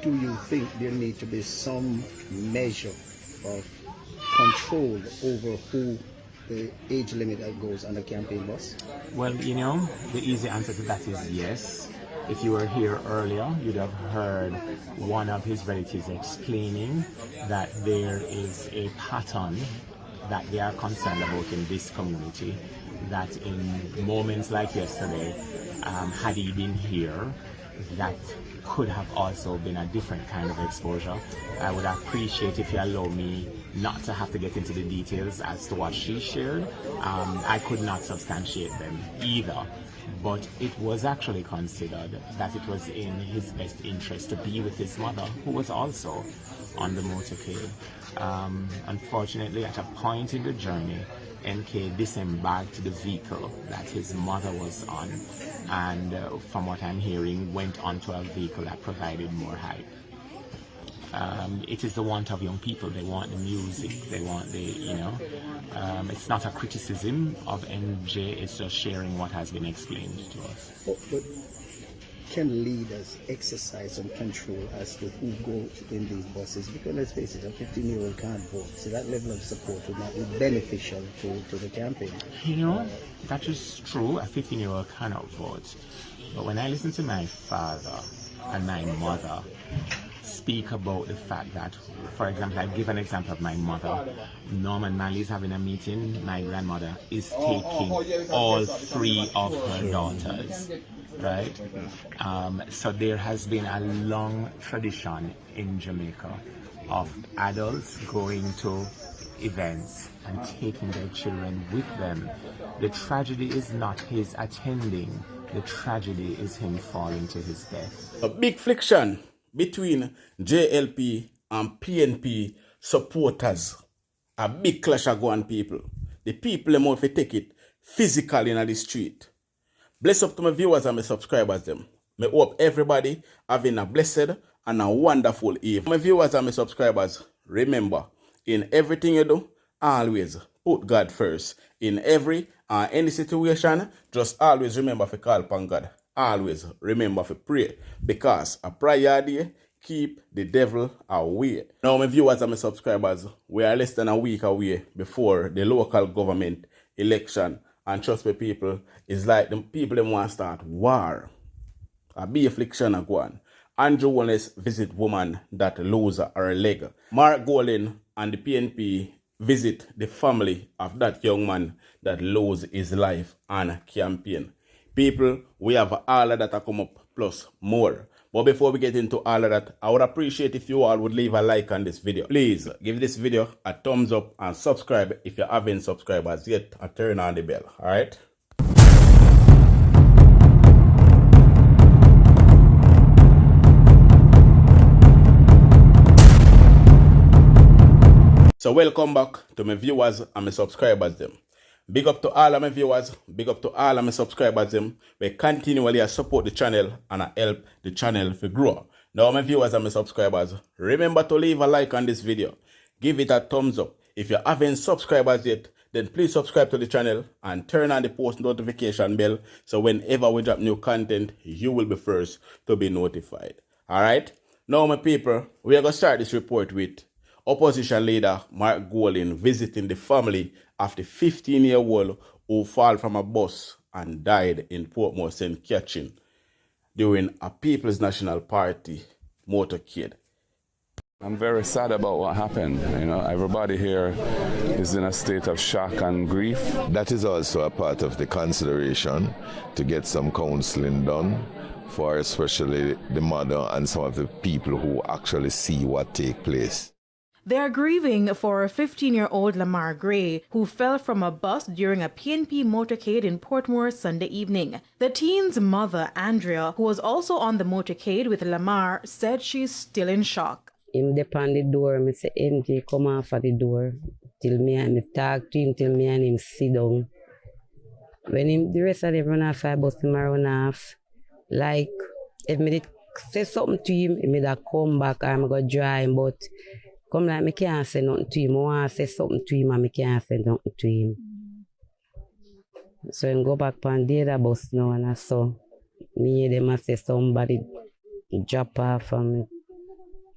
do you think there need to be some measure of control over who the age limit that goes on the campaign bus? Well, you know, the easy answer to that is yes. If you were here earlier, you'd have heard one of his relatives explaining that there is a pattern that they are concerned about in this community, that in moments like yesterday, had he been here, that could have also been a different kind of exposure. I would appreciate if you allow me not to have to get into the details as to what she shared. I could not substantiate them either, but it was actually considered that it was in his best interest to be with his mother, who was also on the motorcade. Unfortunately, at a point in the journey, NK disembarked the vehicle that his mother was on, and from what I'm hearing, went onto a vehicle that provided more hype. It is the want of young people. They want the music, they want the, you know, it's not a criticism of NJ, it's just sharing what has been explained to us. But can leaders exercise some control as to who goes in these buses? Because let's face it, a 15-year-old can't vote, so that level of support would not be beneficial to the campaign. You know, that is true, a 15-year-old cannot vote. But when I listen to my father and my mother speak about the fact that, for example, I give an example of my mother. Norman Malley is having a meeting. My grandmother is taking all three of her daughters, right? So there has been a long tradition in Jamaica of adults going to events and taking their children with them. The tragedy is not his attending. The tragedy is him falling to his death. A big friction between JLP and PNP supporters. A big clash of going people. The people them out to take it physically in the street. Bless up to my viewers and my subscribers them. I hope everybody having a blessed and a wonderful evening. My viewers and my subscribers, remember, in everything you do, always put God first. In every any situation, just always remember to call upon God. Always remember to pray, because a prayer day keep the devil away. Now, my viewers and my subscribers, we are less than a week away before the local government election, and trust me, people, it's like the people them want to start war. A be affliction a go on. Andrew Holness visit woman that lose her leg. Mark Golden and the PNP visit the family of that young man that lose his life on campaign. People, we have all of that to come up, plus more. But before we get into all of that, I would appreciate if you all would leave a like on this video. Please give this video a thumbs up and subscribe if you haven't subscribed as yet, and turn on the bell. Alright? So welcome back to my viewers and my subscribers them. Big up to all of my viewers, big up to all of my subscribers them. We continually support the channel and help the channel to grow. Now my viewers and my subscribers, remember to leave a like on this video. Give it a thumbs up. If you haven't subscribed as yet, then please subscribe to the channel and turn on the post notification bell, so whenever we drop new content, you will be first to be notified. Alright? Now my people, we are going to start this report with Opposition leader Mark Golden visiting the family of the 15-year-old who fell from a bus and died in Portmore St. Catherine during a People's National Party motorcade. I'm very sad about what happened. You know, everybody here is in a state of shock and grief. That is also a part of the consideration, to get some counseling done for especially the mother and some of the people who actually see what take place. They are grieving for a 15-year-old Lamar Gray who fell from a bus during a PNP motorcade in Portmore Sunday evening. The teen's mother, Andrea, who was also on the motorcade with Lamar, said she's still in shock. Him dep on the door, I say, MJ, come off at the door. Till me and me talk to him, till me and him sit down. When him, the rest of them run off, I bust him run off. Like, if me did say something to him, he may come back, I'm going to dry him, but come like me can't say nothing to him. I want to say something to him and me can't say nothing to him. So I go back on the other bus now, and I saw me them I say somebody drop off from me.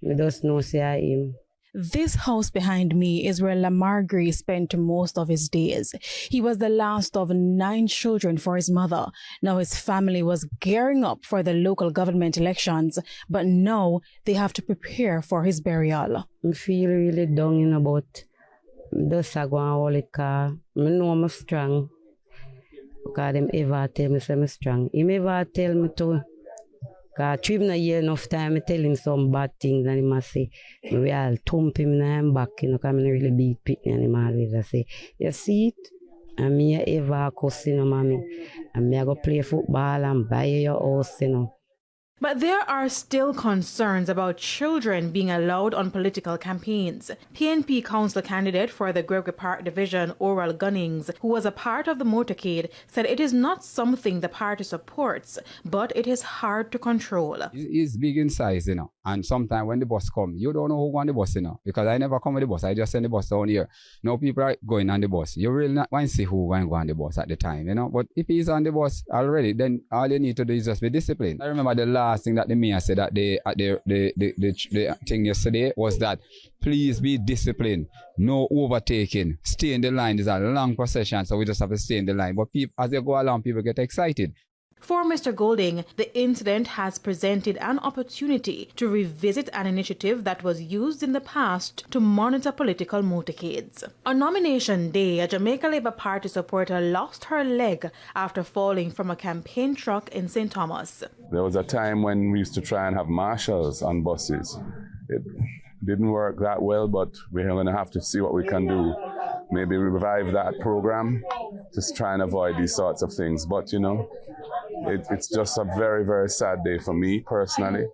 We just know say him. This house behind me is where Lamar Gray spent most of his days. He was the last of 9 children for his mother. Now his family was gearing up for the local government elections, but now they have to prepare for his burial. I feel really down about just go and hold it car. I know I'm strong. Because them ever tell me I'm strong. He ever tell me to. Because Trib not hear enough time, I tell him some bad things and he must say, maybe I'll thump him in him back, you know, because I'm not really big pitney and he always say, you see it? And me ever cuss, you know, mommy. And me I go play football and buy your house, you know. But there are still concerns about children being allowed on political campaigns. PNP council candidate for the Gregory Park division, Oral Gunnings, who was a part of the motorcade, said it is not something the party supports, but it is hard to control. It's big in size, you know, and sometimes when the bus come, you don't know who on the bus, you know, because I never come with the bus. I just send the bus down here. No people are going on the bus. You really not want to see who going to go on the bus at the time, you know. But if he's on the bus already, then all you need to do is just be disciplined. I remember the last thing that the mayor said that the thing yesterday was that please be disciplined, no overtaking, stay in the line. There's a long procession, so we just have to stay in the line. But people, as they go along, people get excited. For Mr. Golding, the incident has presented an opportunity to revisit an initiative that was used in the past to monitor political motorcades. On nomination day, a Jamaica Labour Party supporter lost her leg after falling from a campaign truck in St. Thomas. There was a time when we used to try and have marshals on buses. It didn't work that well, but we're going to have to see what we can do. Maybe revive that program, just try and avoid these sorts of things. But, you know, it's just a very, very sad day for me personally.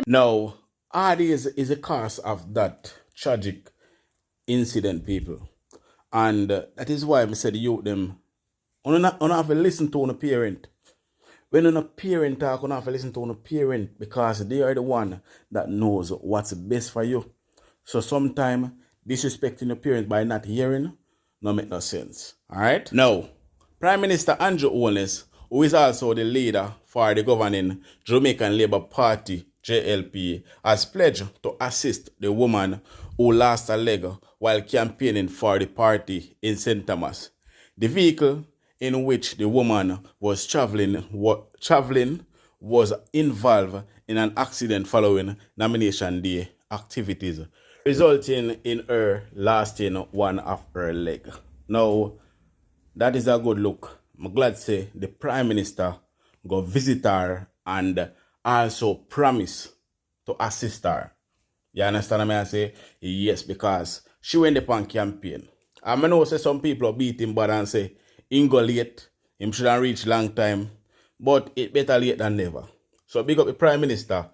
Now, Adi is a cause of that tragic incident, people. And that is why I said you them, you have to listen to a parent. When a parent talk, you have to listen to a parent because they are the one that knows what's best for you. So sometimes disrespecting a parent by not hearing no make no sense. Alright? Now, Prime Minister Andrew Holness, who is also the leader for the governing Jamaican Labour Party, JLP, has pledged to assist the woman who lost her leg while campaigning for the party in St. Thomas. The vehicle in which the woman was traveling was involved in an accident following nomination day activities, resulting in her losing one of her leg. Now, that is a good look. I'm glad to say the Prime Minister go visit her and also promise to assist her. You understand what I say? Yes, because she went upon campaign. I know say some people beat him bad and say, he go late, him shouldn't reach long time, but it better late than never. So big up the Prime Minister,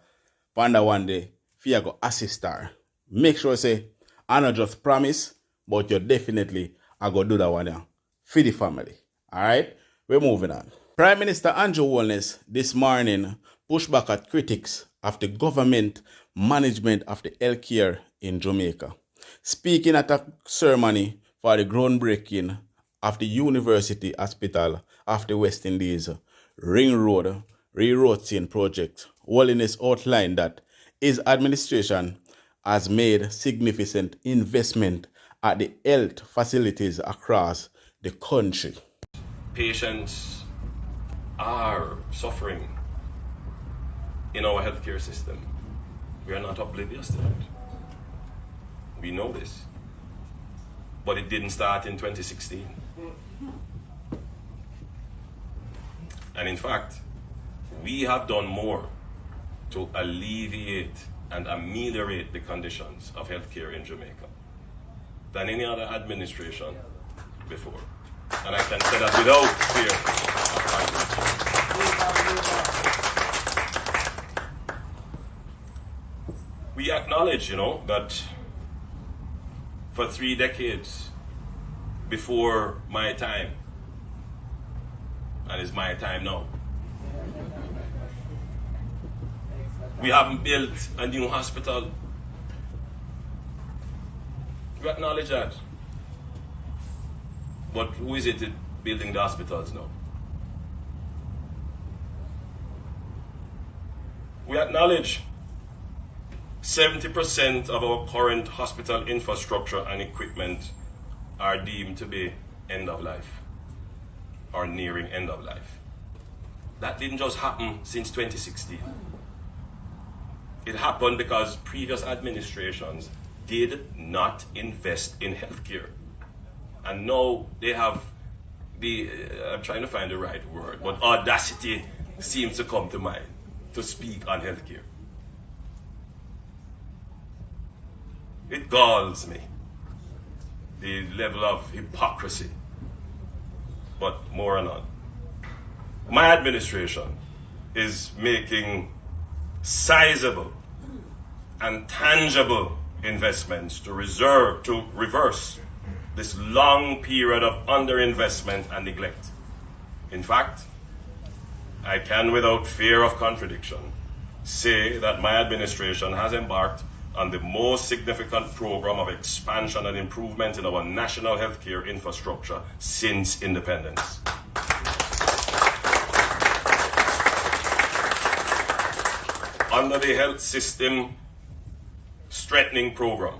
panda one day, if you go assist her. Make sure say, I not just promise, but you definitely are going to do that one now for the family. Alright, we're moving on. Prime Minister Andrew Holness this morning pushed back at critics of the government management of the healthcare in Jamaica. Speaking at a ceremony for the groundbreaking of the University Hospital of the West Indies Ring Road rerouting project, Holness outlined that his administration has made significant investment at the health facilities across the country. Patients are suffering in our healthcare system. We are not oblivious to that. We know this. But it didn't start in 2016. And in fact, we have done more to alleviate and ameliorate the conditions of healthcare in Jamaica than any other administration before. And I can say that without fear. We acknowledge, that for 3 decades before my time, and it's my time now, we haven't built a new hospital. We acknowledge that. But who is it building the hospitals now? We acknowledge 70% of our current hospital infrastructure and equipment are deemed to be end of life or nearing end of life. That didn't just happen since 2016. It happened because previous administrations did not invest in healthcare. And now they have the, I'm trying to find the right word, but audacity seems to come to mind to speak on healthcare. It galls me, the level of hypocrisy, but more or not. My administration is making sizable and tangible investments to reverse this long period of underinvestment and neglect. In fact, I can, without fear of contradiction, say that my administration has embarked on the most significant program of expansion and improvement in our national healthcare infrastructure since independence. Under the health system strengthening program,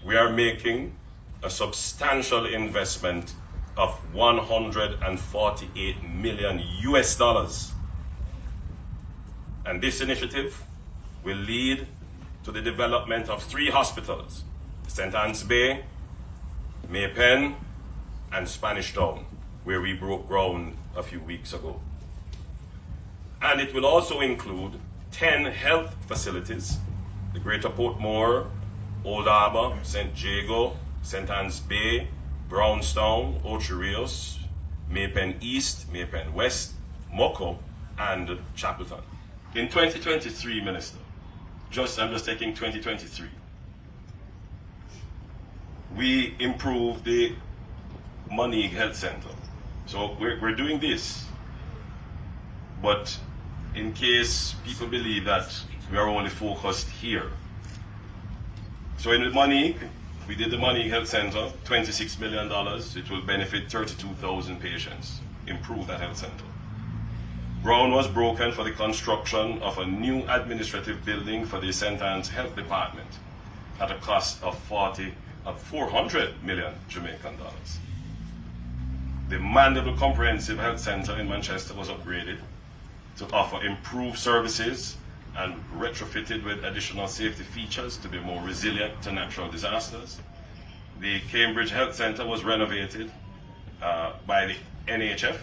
we are making a substantial investment of $148 million US. And this initiative will lead to the development of 3 hospitals, St. Anne's Bay, Maypen, and Spanish Town, where we broke ground a few weeks ago. And it will also include 10 health facilities, the Greater Portmore, Old Harbour, St. Jago, St. Anne's Bay, Brownstown, Ocho Rios, Maypen East, Maypen West, Moko, and Chapelton. In 2023, Minister, I'm just taking 2023, we improved the Monique Health Center. So we're doing this, but in case people believe that we are only focused here. So in Monique, we did the Monique Health Center, $26 million. It will benefit 32,000 patients, improve that health center. Ground was broken for the construction of a new administrative building for the St. Anne's Health Department at a cost of 400 million Jamaican dollars. The Mandeville Comprehensive Health Center in Manchester was upgraded to offer improved services and retrofitted with additional safety features to be more resilient to natural disasters. The Cambridge Health Center was renovated by the NHF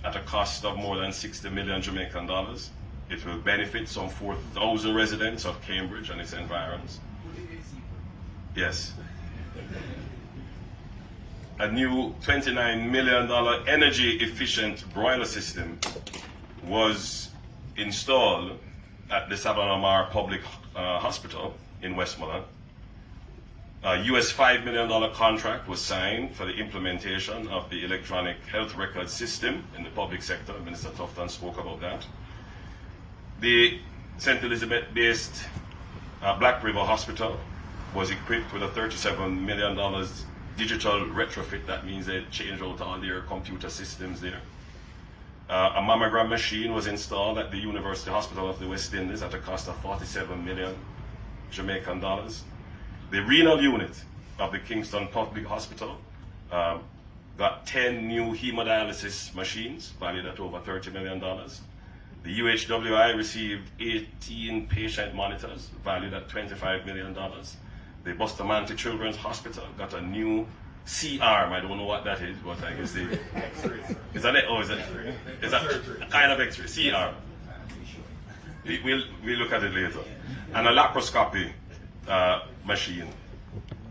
at a cost of more than 60 million Jamaican dollars. It will benefit some 4,000 residents of Cambridge and its environs. Yes. A new $29 million energy efficient broiler system was installed at the Savannah Mar Public Hospital in Westmoreland. A US $5 million contract was signed for the implementation of the electronic health record system in the public sector. Minister Tufton spoke about that. The St. Elizabeth-based Black River Hospital was equipped with a $37 million digital retrofit. That means they changed out all their computer systems there. A mammogram machine was installed at the University Hospital of the West Indies at a cost of 47 million Jamaican dollars. The renal unit of the Kingston Public Hospital got 10 new hemodialysis machines valued at over $30 million. The UHWI received 18 patient monitors valued at $25 million. The Bustamante Children's Hospital got a new C-arm. I don't know what that is, but I guess they... Is that it? Oh, is that a kind of X-ray? C-arm. We'll look at it later. And a laparoscopy machine.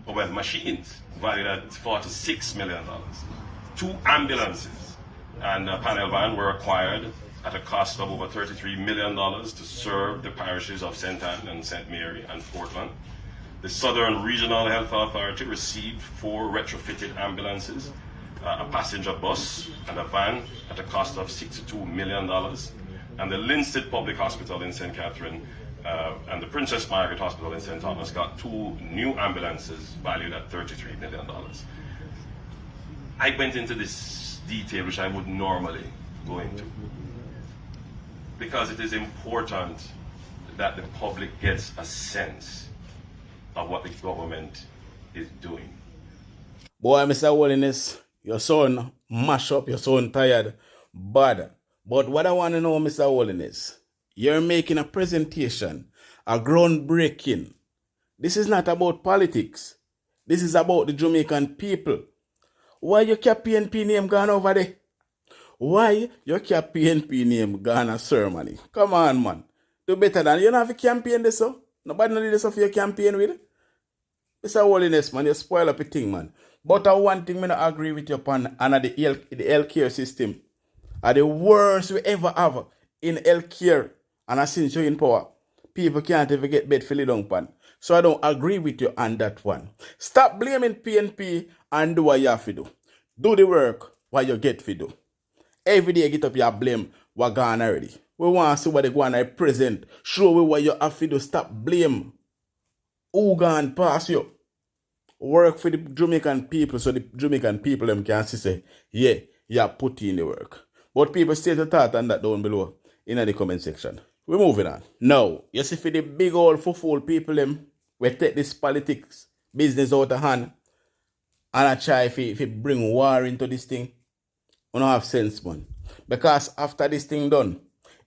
Oh, well, machines valued at $46 million. 2 ambulances and a panel van were acquired at a cost of over $33 million to serve the parishes of St. Anne and St. Mary and Portland. The Southern Regional Health Authority received 4 retrofitted ambulances, a passenger bus and a van at a cost of $62 million. And the Linstead Public Hospital in St. Catherine and the Princess Margaret Hospital in St. Thomas got 2 new ambulances valued at $33 million. I went into this detail which I would normally go into because it is important that the public gets a sense of what the government is doing. Boy, Mr. Holness, your son mash up, your son tired, bad. But what I want to know, Mr. Holness, you're making a presentation, a groundbreaking. This is not about politics. This is about the Jamaican people. Why your PNP name gone over there? Why your PNP name gone a ceremony? Come on, man. Do better than you don't have a campaign this so? Nobody know this for your campaign with it. Mr. Holness, man, you spoil up a thing, man. But one thing I don't agree with you upon, and the healthcare system are the worst we ever have in healthcare. And since you're in power, people can't ever get bed for down pan. So I don't agree with you on that one. Stop blaming PNP and do what you have to do. Do the work what you get to do. Every day get up your blame what gone already. We want to see what they go on at present. Show me what you have to do. Stop blame. Who gone past you? Work for the Jamaican people so the Jamaican people them can say, yeah, you put in the work. But people state the thought on that down below in the comment section. We're moving on. Now, you see for the big old fool people them, we take this politics business out of hand and I try if bring war into this thing. We don't have sense, man. Because after this thing done,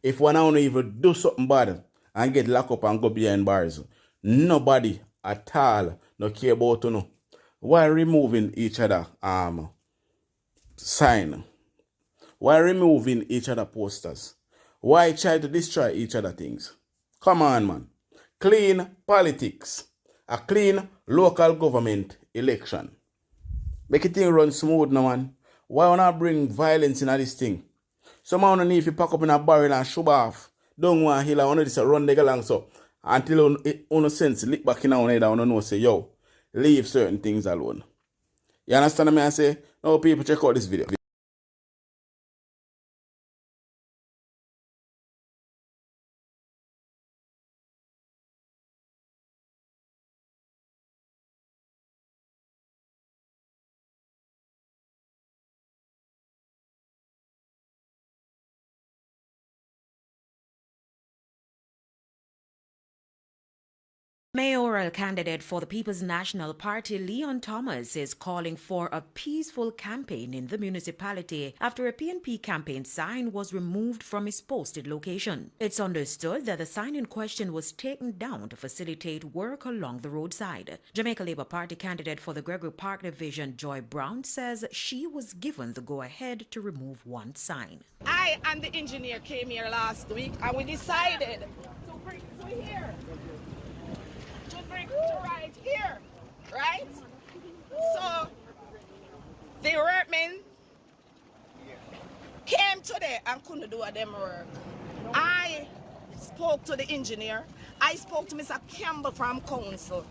if one don't even do something bad and get locked up and go behind bars, nobody at all no care about you know. Why removing each other sign? Why removing each other posters? Why try to destroy each other things? Come on, man. Clean politics. A clean local government election. Make it thing run smooth now, man. Why not bring violence in this thing? Someone don't need to pack up in a barrel and shove off. Don't want to heal and this run the along so until on sense lick back in our head and know say yo, leave certain things alone. You understand me? I say, no people check out this video. Mayoral candidate for the People's National Party, Leon Thomas, is calling for a peaceful campaign in the municipality after a PNP campaign sign was removed from its posted location. It's understood that the sign in question was taken down to facilitate work along the roadside. Jamaica Labour Party candidate for the Gregory Park Division, Joy Brown, says she was given the go-ahead to remove one sign. I and the engineer came here last week and we decided to bring to here. To right here, right? So the workmen came today and couldn't do them work. I spoke to the engineer. I spoke to Mr. Campbell from council,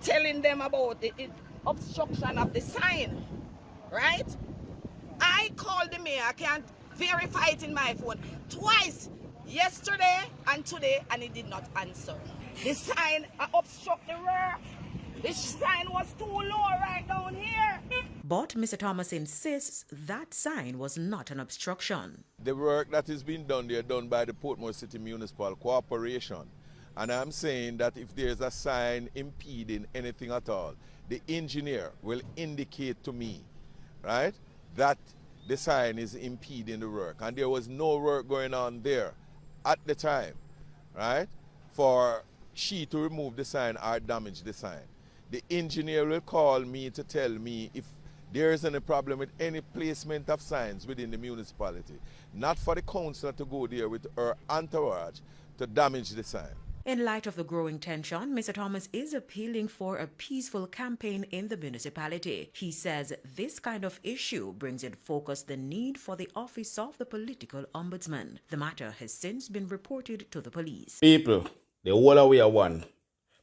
telling them about the obstruction of the sign, right? I called the mayor. I can't verify it in my phone twice, yesterday and today, and he did not answer. The sign obstruct the road. The sign was too low right down here. But Mr. Thomas insists that sign was not an obstruction. The work that is being done there done by the Portmore City Municipal Corporation. And I'm saying that if there's a sign impeding anything at all, the engineer will indicate to me, right, that the sign is impeding the work. And there was no work going on there at the time, right, for she to remove the sign or damage the sign. The engineer will call me to tell me if there is any problem with any placement of signs within the municipality. Not for the councillor to go there with her entourage to damage the sign. In light of the growing tension, Mr. Thomas is appealing for a peaceful campaign in the municipality. He says this kind of issue brings in focus the need for the office of the political ombudsman. The matter has since been reported to the police. People, the whole of we are one.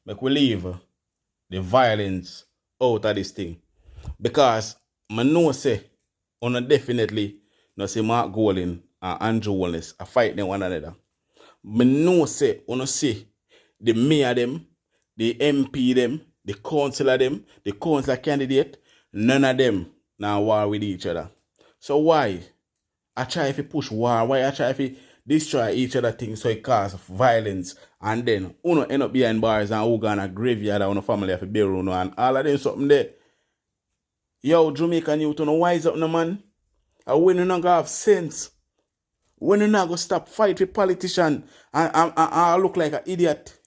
Make we leave the violence out of this thing. Because I know say, definitely no see Mark Golding and Andrew Holness are fighting one another. I know say, see the mayor them, the MP them, the councillor them, the councillor candidate, none of them now war with each other. So why? I try to push war, why I try to destroy each other things so it cause violence, and then uno end up behind bars and who gonna graveyard and uno family have to bury uno and all of them something there. Yo, Jamaican youth, uno wise up no man. And when you not gonna have sense, when you not gonna stop fight with politician and look like an idiot,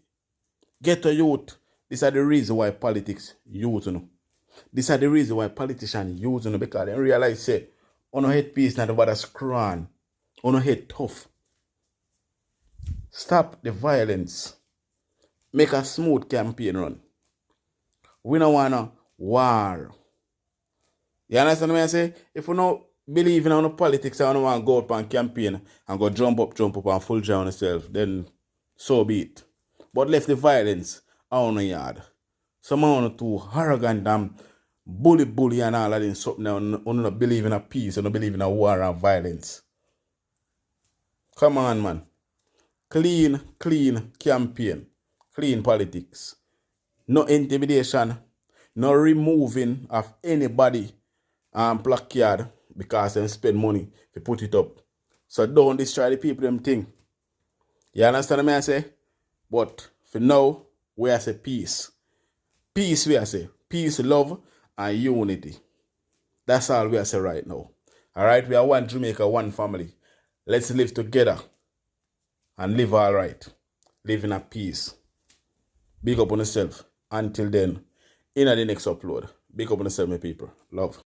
get a youth. These are the reason why politics use you know. These are the reason why politicians use you know, because they realize say, uno hate peace not about a scran. Uno hate tough. Stop the violence. Make a smooth campaign run. We don't want a war. You understand what I say? If we don't believe in politics and we don't want to go up and campaign and go jump up and full drown yourself, then so be it. But left the violence on the yard. Some are too arrogant and bully and all of them something and not believe in a peace and don't believe in a war and violence. Come on, man. Clean campaign. Clean politics. No intimidation. No removing of anybody placard because they spend money to put it up. So don't destroy the people them thing. You understand what I say? But for now, we are say peace. Peace we are say. Peace, love, and unity. That's all we are say right now. Alright, we are one Jamaica, one family. Let's live together and live all right. Live in a peace. Big up on yourself. Until then, in the next upload. Big up on yourself, my people. Love.